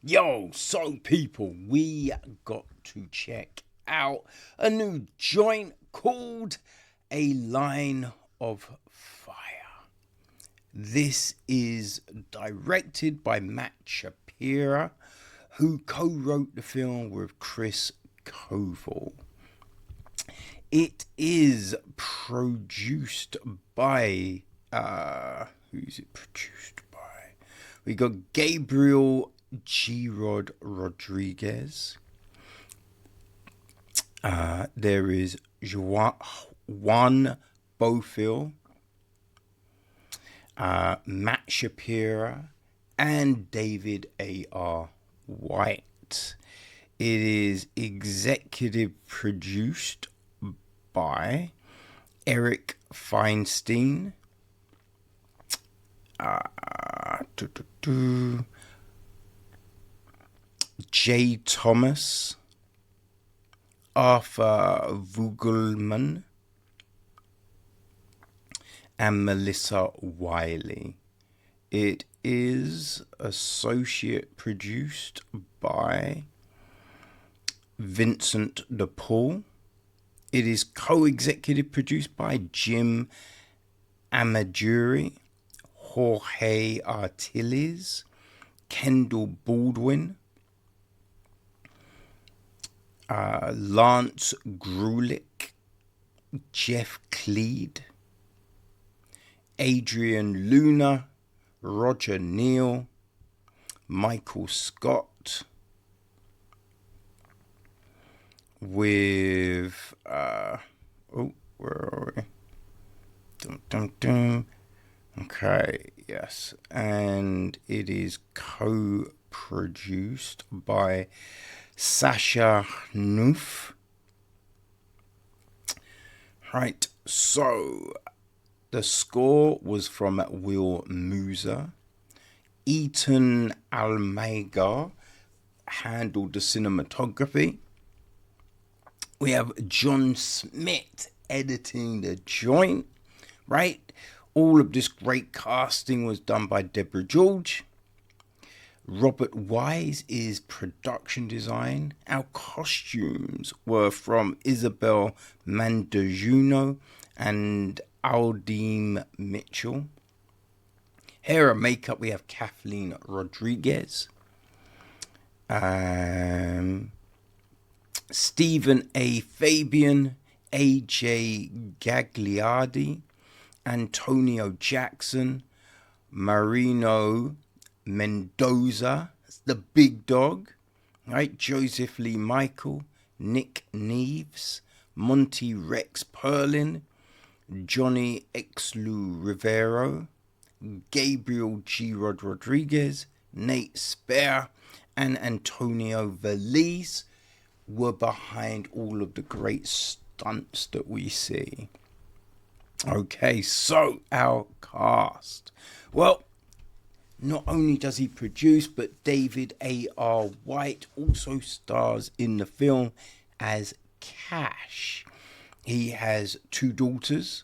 Yo, so people, we got to check out a new joint called A Line of Fire. This is directed by Matt Shapira, who co-wrote the film with Chris Covell. It is produced by, who's it produced by? We got Gabriel G-Rod Rodriguez. There is Juan Bofill, Matt Shapira, and David A.R. White. It is executive produced by Eric Feinstein, Jay Thomas, Arthur Vogelman, and Melissa Wiley. It is associate produced by Vincent DePaul. It is co-executive produced by Jim Amaduri, Jorge Artiles, Kendall Baldwin, Lance Grulick, Jeff Cleed, Adrian Luna, Roger Neal, Michael Scott, with where are we? Okay, yes, and it is co-produced by Sasha Noof. Right, so the score was from Will Musa. Ethan Almeiga handled the cinematography. We have John Smith editing the joint, right? All of this great casting was done by Deborah George. Robert Wise is production design. Our costumes were from Isabel Mandajuno and Aldeem Mitchell. Hair and makeup, we have Kathleen Rodriguez. Stephen A. Fabian, A.J. Gagliardi, Antonio Jackson, Marino Mendoza, the big dog, right? Joseph Lee Michael, Nick Neves, Monty Rex Perlin, Johnny Exlu Rivero, Gabriel G. Rodriguez, Nate Spare, and Antonio Valise were behind all of the great stunts that we see. Okay, so our cast. Well, not only does he produce, but David A.R. White also stars in the film as Cash. He has two daughters,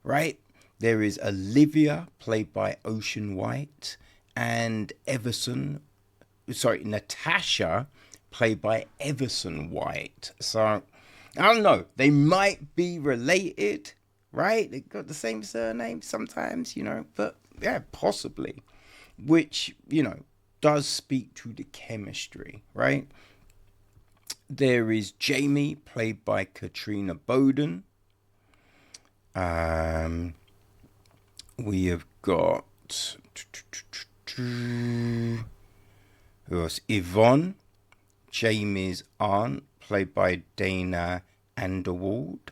right? There is Olivia, played by Ocean White, and Natasha, played by Everson White. So, I don't know, they might be related, right? They got the same surname sometimes, but yeah, possibly. Which, does speak to the chemistry, right? There is Jamie, played by Katrina Bowden. We have got who else? Yvonne, Jamie's aunt, played by Dana Anderwald.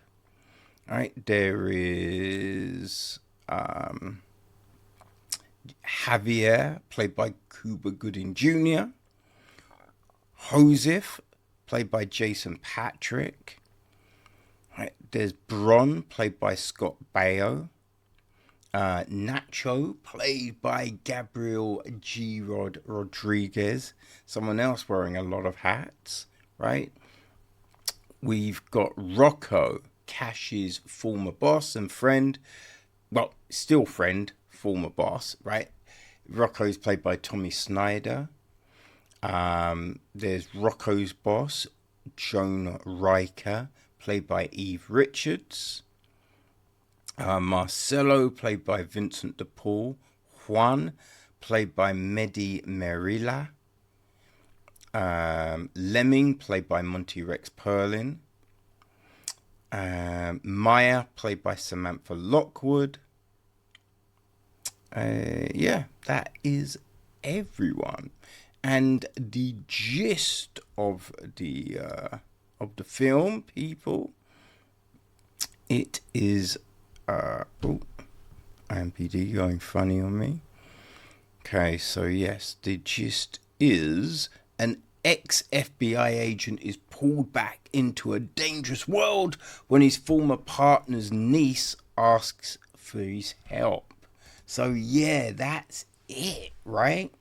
All right, there is Javier, played by Cuba Gooding Jr. Joseph, played by Jason Patrick. Right, there's Bron, played by Scott Baio. Nacho, played by Gabriel G. Rodriguez. Someone else wearing a lot of hats, right? We've got Rocco, Cash's former boss and friend. Well, still friend, former boss, right? Rocco's played by Tommy Snyder. There's Rocco's boss, Joan Riker, played by Eve Richards. Marcelo, played by Vincent de Paul. Juan, played by Mehdi Merila. Lemming, played by Monty Rex Perlin. Maya, played by Samantha Lockwood. Yeah, that is everyone. And the gist of the film, people, it is IMDb going funny on me. Okay, so yes, the gist is an ex-FBI agent is pulled back into a dangerous world when his former partner's niece asks for his help. So yeah, that's it, right?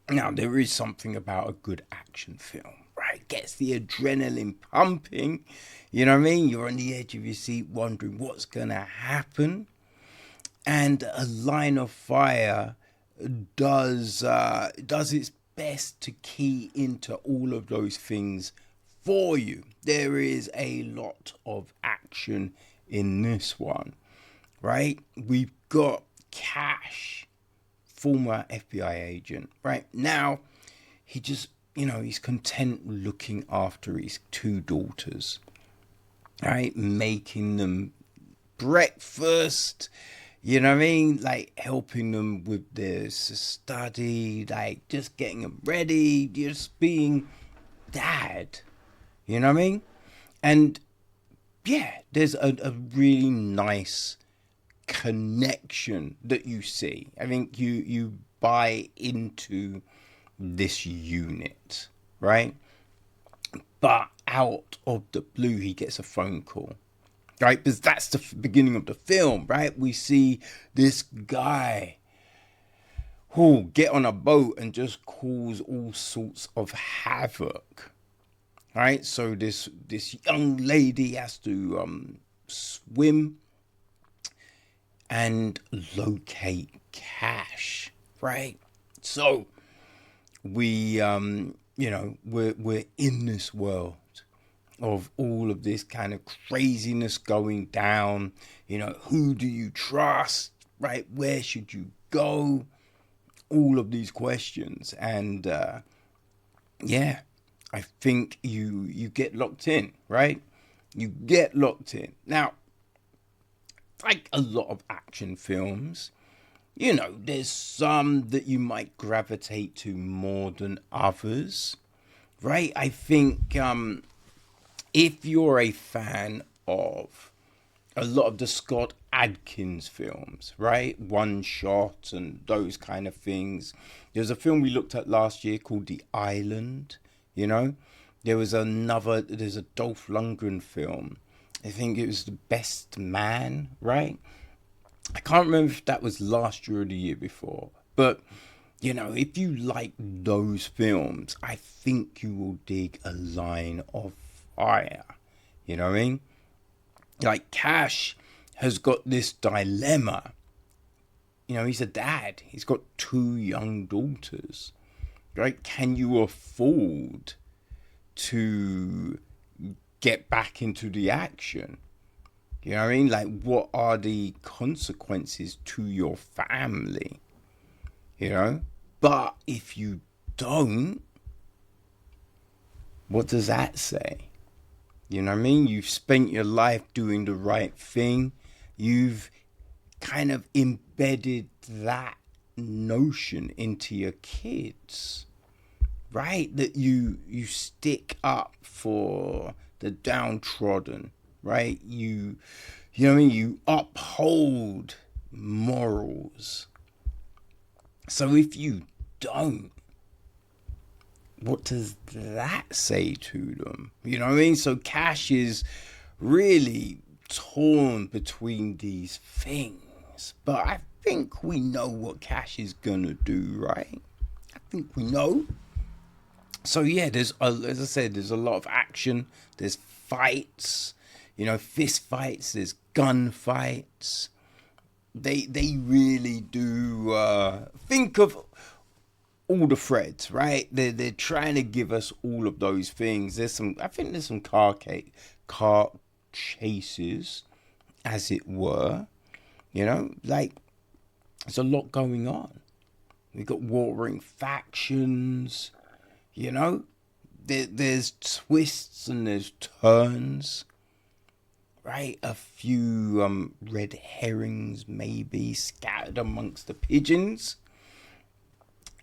Now, there is something about a good action film, right? Gets the adrenaline pumping, you know what I mean? You're on the edge of your seat wondering what's going to happen. And A Line of Fire does its best to key into all of those things for you. There is a lot of action in this one, right? We've got Cash, former FBI agent, right? Now, he just, he's content looking after his two daughters, right? Making them breakfast, you know what I mean? Like helping them with their study, like just getting them ready, just being dad, you know what I mean? And yeah, there's a really nice connection that you see. I think you buy into this unit, right? But out of the blue, he gets a phone call, right? Because that's the beginning of the film, right? We see this guy who get on a boat and just cause all sorts of havoc, right? So this young lady has to swim and locate Cash, right? So we we're in this world of all of this kind of craziness going down. Who do you trust, right? Where should you go? All of these questions. And yeah, I think you get locked in, right? You get locked in. Now, like a lot of action films, there's some that you might gravitate to more than others, right? I think if you're a fan of a lot of the Scott Adkins films, right? One Shot and those kind of things. There's a film we looked at last year called The Island, There's a Dolph Lundgren film. I think it was The Best Man, right? I can't remember if that was last year or the year before. But, if you like those films, I think you will dig A Line of Fire. You know what I mean? Like, Cash has got this dilemma. He's a dad. He's got two young daughters. Right? Can you afford to get back into the action? You know what I mean? Like, what are the consequences to your family? But if you don't, what does that say? You know what I mean? You've spent your life doing the right thing. You've kind of embedded that notion into your kids, right? That you stick up for the downtrodden, right? You know what I mean? You uphold morals. So if you don't, what does that say to them? You know what I mean? So Cash is really torn between these things. But I think we know what Cash is gonna do, right? I think we know. So yeah, as I said, there's a lot of action. There's fights, fist fights. There's gun fights. They really do think of all the threads, right? They're trying to give us all of those things. I think there's some car chases, as it were. You know, like there's a lot going on. We've got warring factions. You know, there's twists and there's turns. Right, a few red herrings maybe scattered amongst the pigeons.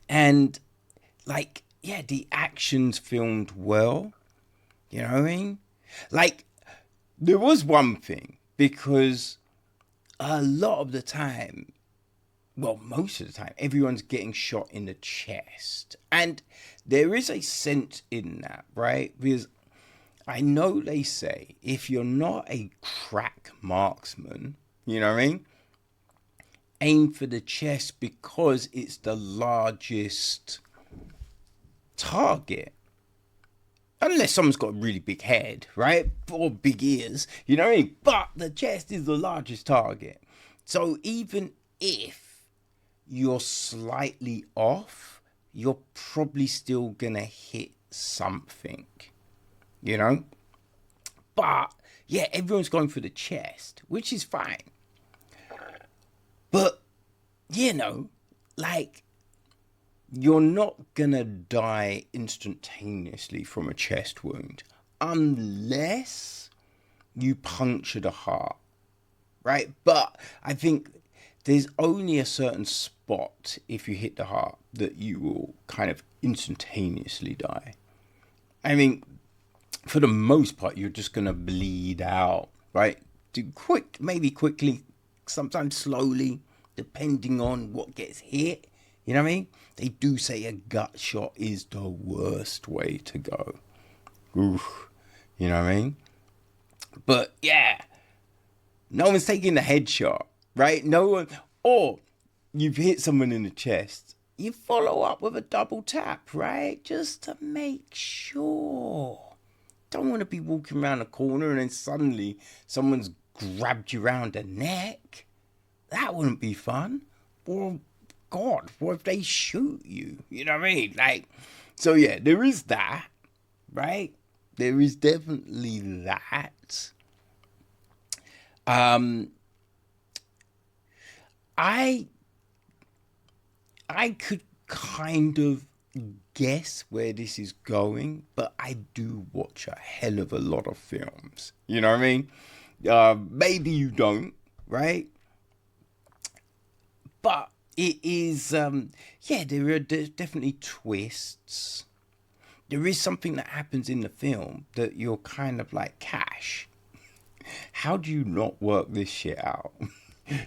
And like, yeah, the action's filmed well. You know what I mean? Like, there was one thing, because a lot of the time, well, most of the time, everyone's getting shot in the chest. And there is a sense in that, right? Because I know they say if you're not a crack marksman, you know what I mean? Aim for the chest because it's the largest target. Unless someone's got a really big head, right? Or big ears, you know what I mean? But the chest is the largest target. So even if you're slightly off, you're probably still going to hit something. You know? But, yeah, everyone's going for the chest, which is fine. But, you know, like, you're not gonna die instantaneously from a chest wound unless you puncture the heart, right? But I think there's only a certain spot if you hit the heart that you will kind of instantaneously die. I mean, for the most part, you're just going to bleed out, right? Maybe quickly, sometimes slowly, depending on what gets hit. You know what I mean? They do say a gut shot is the worst way to go. Oof. You know what I mean? But yeah, no one's taking the headshot, right? No one. Or you've hit someone in the chest. You follow up with a double tap, right? Just to make sure. Don't want to be walking around a corner and then suddenly someone's grabbed you around the neck. That wouldn't be fun. Or, God, what if they shoot you? You know what I mean? Like, so yeah, there is that, right? There is definitely that. I could kind of guess where this is going, but I do watch a hell of a lot of films. You know what I mean? Maybe you don't, right? But it is, yeah, there's definitely twists. There is something that happens in the film that you're kind of like, Cash, how do you not work this shit out?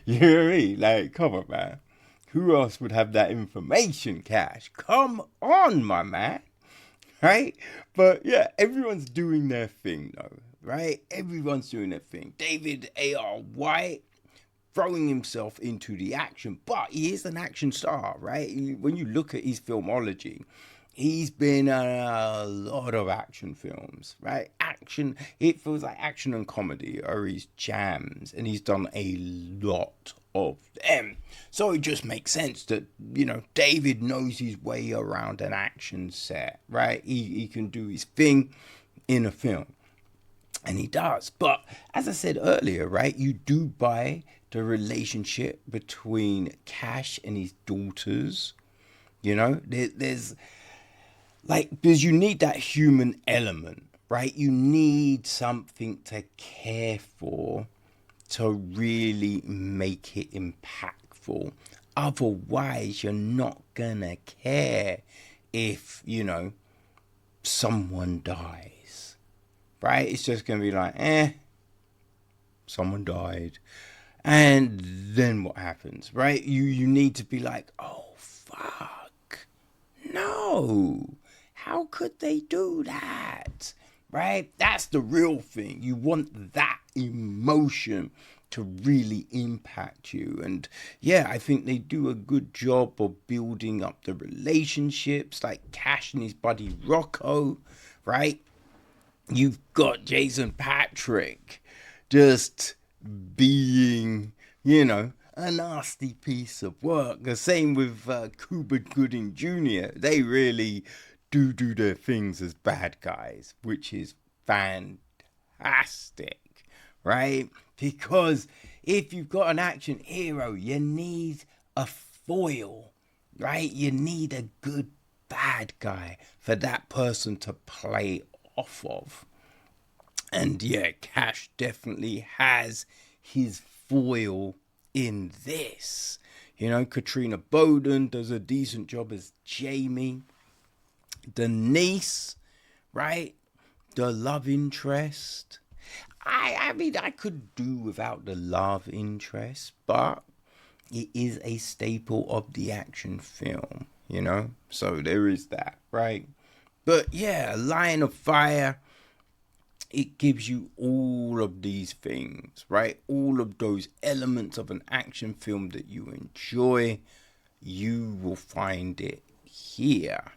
You know what I mean? Like, come on, man. Who else would have that information, Cash? Come on, my man. Right? But yeah, everyone's doing their thing, though. Right? Everyone's doing their thing. David A.R. White throwing himself into the action. But he is an action star, right? When you look at his filmology, he's been in a lot of action films, right? Action, it feels like action and comedy are his jams, and he's done a lot of them. So it just makes sense that, you know, David knows his way around an action set, right? He can do his thing in a film, and he does. But as I said earlier, right, you do buy the relationship between Cash and his daughters. You know, there's like, because you need that human element, right? You need something to care for to really make it impactful. Otherwise, you're not gonna care if, you know, someone dies, right? It's just gonna be like, someone died. And then what happens, right? You need to be like, oh, fuck. No. How could they do that? Right? That's the real thing. You want that emotion to really impact you. And yeah, I think they do a good job of building up the relationships, like Cash and his buddy Rocco, right? You've got Jason Patrick just being, you know, a nasty piece of work. The same with Cuba Gooding Jr. They really do their things as bad guys, which is fantastic, right? Because if you've got an action hero, you need a foil, right? You need a good bad guy for that person to play off of. And yeah, Cash definitely has his foil in this. You know, Katrina Bowden does a decent job as Jamie. Denise, right? The love interest. I mean, I could do without the love interest, but it is a staple of the action film, you know? So there is that, right? But yeah, Line of Fire, it gives you all of these things, right? All of those elements of an action film that you enjoy, you will find it here.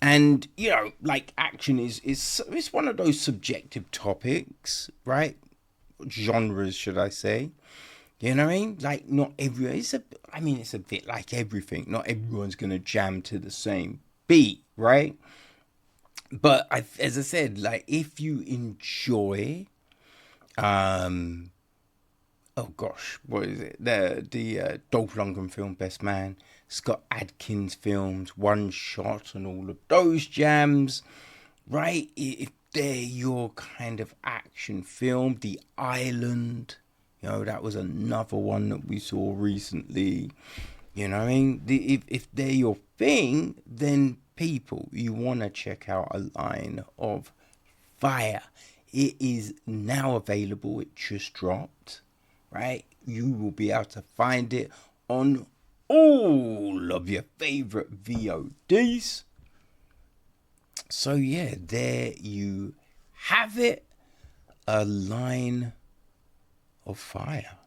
And, you know, like action is it's one of those subjective topics, right? Genres, should I say. You know what I mean? Like, not everyone, it's a bit like everything. Not everyone's going to jam to the same beat, right? But as I said, like, if you enjoy, oh gosh, what is it? The Dolph Lundgren film, Best Man, Scott Adkins films, One Shot, and all of those jams, right? If they're your kind of action film, The Island, you know, that was another one that we saw recently. You know what I mean? If they're your thing, then people, you want to check out A Line of Fire. It is now available. It just dropped, right? You will be able to find it on all of your favorite VODs. So yeah, there you have it. A Line of Fire.